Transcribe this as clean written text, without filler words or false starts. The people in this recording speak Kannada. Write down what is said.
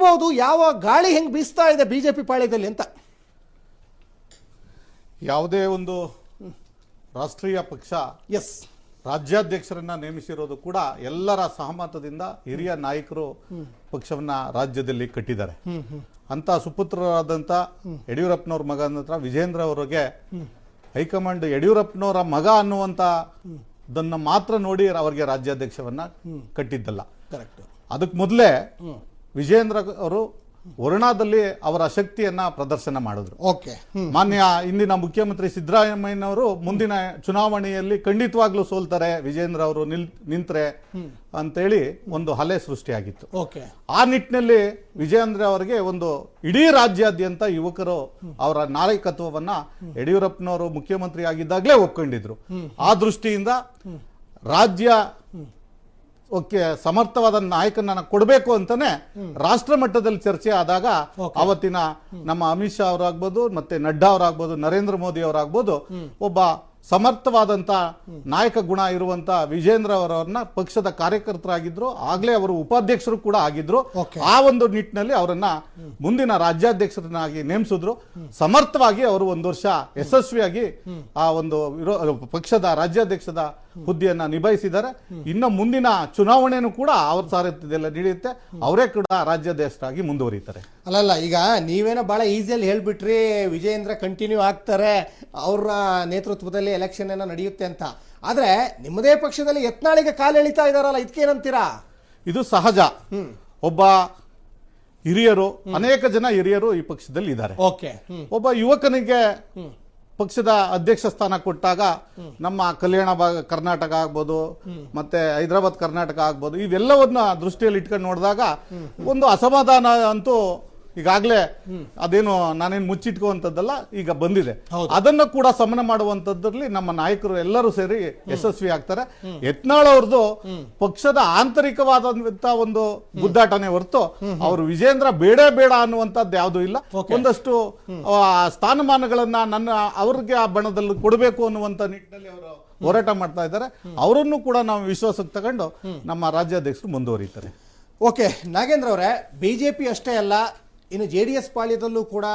ತಲುಪಬಹುದು, ಯಾವ ಗಾಳಿ ಹೆಂಗೆ ಬೀಸ್ತಾ ಇದೆ ಬಿಜೆಪಿ ಪಾಳ್ಯದಲ್ಲಿ ಅಂತ? ಯಾವುದೇ ಒಂದು ರಾಷ್ಟ್ರೀಯ ಪಕ್ಷ ಎಸ್ ರಾಜ್ಯಾಧ್ಯಕ್ಷರನ್ನ ನೇಮಿಸಿರೋದು ಕೂಡ ಎಲ್ಲರ ಸಹಮತದಿಂದ ಹಿರಿಯ ನಾಯಕರು ಪಕ್ಷವನ್ನ ರಾಜ್ಯದಲ್ಲಿ ಕಟ್ಟಿದ್ದಾರೆ. ಅಂತ ಸುಪುತ್ರರಾದಂಥ ಯಡಿಯೂರಪ್ಪನವ್ರ ಮಗ ನಂತರ ವಿಜೇಂದ್ರ ಅವರಿಗೆ ಹೈಕಮಾಂಡ್ ಯಡಿಯೂರಪ್ಪನವರ ಮಗ ಅನ್ನುವಂಥದ್ದನ್ನು ಮಾತ್ರ ನೋಡಿ ಅವರಿಗೆ ರಾಜ್ಯಾಧ್ಯಕ್ಷವನ್ನ ಕಟ್ಟಿದ್ದಲ್ಲ. ಕರೆಕ್ಟ್. ಅದಕ್ಕೆ ಮೊದಲೇ ವಿಜೇಂದ್ರ ಅವರು ವರುಣಾದಲ್ಲಿ ಅವರ ಶಕ್ತಿಯನ್ನ ಪ್ರದರ್ಶನ ಮಾಡಿದ್ರು. ಓಕೆ. ಮಾನ್ಯ ಇಂದಿನ ಮುಖ್ಯಮಂತ್ರಿ ಸಿದ್ದರಾಮಯ್ಯನವರು ಮುಂದಿನ ಚುನಾವಣೆಯಲ್ಲಿ ಖಂಡಿತವಾಗ್ಲೂ ಸೋಲ್ತಾರೆ ವಿಜೇಂದ್ರ ಅವರು ನಿಂತ್ರೆ ಅಂತೇಳಿ ಒಂದು ಅಲೆ ಸೃಷ್ಟಿಯಾಗಿತ್ತು. ಓಕೆ. ಆ ನಿಟ್ಟಿನಲ್ಲಿ ವಿಜೇಂದ್ರ ಅವರಿಗೆ ಒಂದು ಇಡೀ ರಾಜ್ಯಾದ್ಯಂತ ಯುವಕರು ಅವರ ನಾಯಕತ್ವವನ್ನ ಯಡಿಯೂರಪ್ಪನವರು ಮುಖ್ಯಮಂತ್ರಿ ಆಗಿದ್ದಾಗಲೇ ಒಪ್ಕೊಂಡಿದ್ರು. ಆ ದೃಷ್ಟಿಯಿಂದ ರಾಜ್ಯ ಸಮರ್ಥವಾದ ನಾಯಕನನ್ನ ಕೊಡಬೇಕು ಅಂತಾನೆ ರಾಷ್ಟ್ರ ಮಟ್ಟದಲ್ಲಿ ಚರ್ಚೆ ಆದಾಗ ಅವತ್ತಿನ ನಮ್ಮ ಅಮಿತ್ ಶಾ ಅವರಾಗ್ಬೋದು, ಮತ್ತೆ ನಡ್ಡಾ ಅವರಾಗ್ಬೋದು, ನರೇಂದ್ರ ಮೋದಿ ಅವರಾಗ್ಬೋದು, ಒಬ್ಬ ಸಮರ್ಥವಾದಂತ ನಾಯಕ ಗುಣ ಇರುವಂತ ವಿಜೇಂದ್ರ ಅವರನ್ನ ಪಕ್ಷದ ಕಾರ್ಯಕರ್ತರಾಗಿದ್ರು, ಆಗ್ಲೇ ಅವರು ಉಪಾಧ್ಯಕ್ಷರು ಕೂಡ ಆಗಿದ್ರು. ಆ ಒಂದು ನಿಟ್ಟಿನಲ್ಲಿ ಅವರನ್ನ ಮುಂದಿನ ರಾಜ್ಯಾಧ್ಯಕ್ಷರನ್ನಾಗಿ ನೇಮಿಸಿದ್ರು. ಸಮರ್ಥವಾಗಿ ಅವರು ಒಂದು ವರ್ಷ ಯಶಸ್ವಿಯಾಗಿ ಆ ಒಂದು ಪಕ್ಷದ ರಾಜ್ಯಾಧ್ಯಕ್ಷದ ಹುದ್ದೆಯನ್ನ ನಿಭಾಯಿಸಿದ್ದಾರೆ. ಇನ್ನು ಮುಂದಿನ ಚುನಾವಣೆನೂ ಕೂಡ ಅವ್ರ ಸಾರಥ್ಯದಲ್ಲ ನಡೆಯುತ್ತೆ, ಅವರೇ ಕೂಡ ರಾಜ್ಯಾಧ್ಯಕ್ಷರಾಗಿ ಮುಂದುವರಿತಾರೆ. ಅಲ್ಲಲ್ಲ, ಈಗ ನೀವೇನೋ ಬಹಳ ಈಸಿಯಲ್ಲಿ ಹೇಳ್ಬಿಟ್ರಿ ವಿಜೇಂದ್ರ ಕಂಟಿನ್ಯೂ ಆಗ್ತಾರೆ, ಅವರ ನೇತೃತ್ವದಲ್ಲಿ ಎಲೆಕ್ಷನ್ ಏನೋ ನಡೆಯುತ್ತೆ ಅಂತ. ಆದ್ರೆ ನಿಮ್ಮದೇ ಪಕ್ಷದಲ್ಲಿ ಯತ್ನಾಳಿಗೆ ಕಾಲು ಎಳಿತಾ ಇದಾರಲ್ಲ, ಇದಕ್ಕೇನಂತೀರಾ? ಇದು ಸಹಜ. ಒಬ್ಬ ಹಿರಿಯರು, ಅನೇಕ ಜನ ಹಿರಿಯರು ಈ ಪಕ್ಷದಲ್ಲಿ ಇದ್ದಾರೆ. ಓಕೆ. ಒಬ್ಬ ಯುವಕನಿಗೆ ಪಕ್ಷದ ಅಧ್ಯಕ್ಷ ಸ್ಥಾನ ಕೊಟ್ಟಾಗ ನಮ್ಮ ಕಲ್ಯಾಣ ಭಾಗ ಕರ್ನಾಟಕ ಆಗ್ಬೋದು, ಮತ್ತೆ ಹೈದರಾಬಾದ್ ಕರ್ನಾಟಕ ಆಗ್ಬೋದು, ಇವೆಲ್ಲವನ್ನ ದೃಷ್ಟಿಯಲ್ಲಿ ಇಟ್ಕೊಂಡು ನೋಡಿದಾಗ ಒಂದು ಅಸಮಾಧಾನ ಅಂತೂ ಈಗಾಗಲೇ ಅದೇನು ನಾನೇನು ಮುಚ್ಚಿಟ್ಕುವಂಥದ್ದಲ್ಲ, ಈಗ ಬಂದಿದೆ. ಅದನ್ನು ಕೂಡ ಸಮನ ಮಾಡುವಂಥದ್ರಲ್ಲಿ ನಮ್ಮ ನಾಯಕರು ಎಲ್ಲರೂ ಸೇರಿ ಯಶಸ್ವಿ ಆಗ್ತಾರೆ. ಯತ್ನಾಳ್ ಅವ್ರದ್ದು ಪಕ್ಷದ ಆಂತರಿಕವಾದಂತ ಒಂದು ಗುದ್ದಾಟನೆ ಹೊರತು ಅವರು ವಿಜೇಂದ್ರ ಬೇಡ ಅನ್ನುವಂಥದ್ದು ಯಾವುದೂ ಇಲ್ಲ. ಒಂದಷ್ಟು ಸ್ಥಾನಮಾನಗಳನ್ನ ಅವ್ರಿಗೆ ಆ ಬಣದಲ್ಲಿ ಕೊಡಬೇಕು ಅನ್ನುವಂಥ ನಿಟ್ಟಿನಲ್ಲಿ ಅವರು ಹೋರಾಟ ಮಾಡ್ತಾ ಇದ್ದಾರೆ. ಅವರನ್ನು ಕೂಡ ನಾವು ವಿಶ್ವಾಸಕ್ಕೆ ತಗೊಂಡು ನಮ್ಮ ರಾಜ್ಯಾಧ್ಯಕ್ಷರು ಮುಂದುವರಿತಾರೆ. ಓಕೆ ನಾಗೇಂದ್ರ ಅವರೇ, ಬಿಜೆಪಿ ಅಷ್ಟೇ ಅಲ್ಲ, ಇನ್ನು JDS ಪಾಳ್ಯದಲ್ಲೂ ಕೂಡ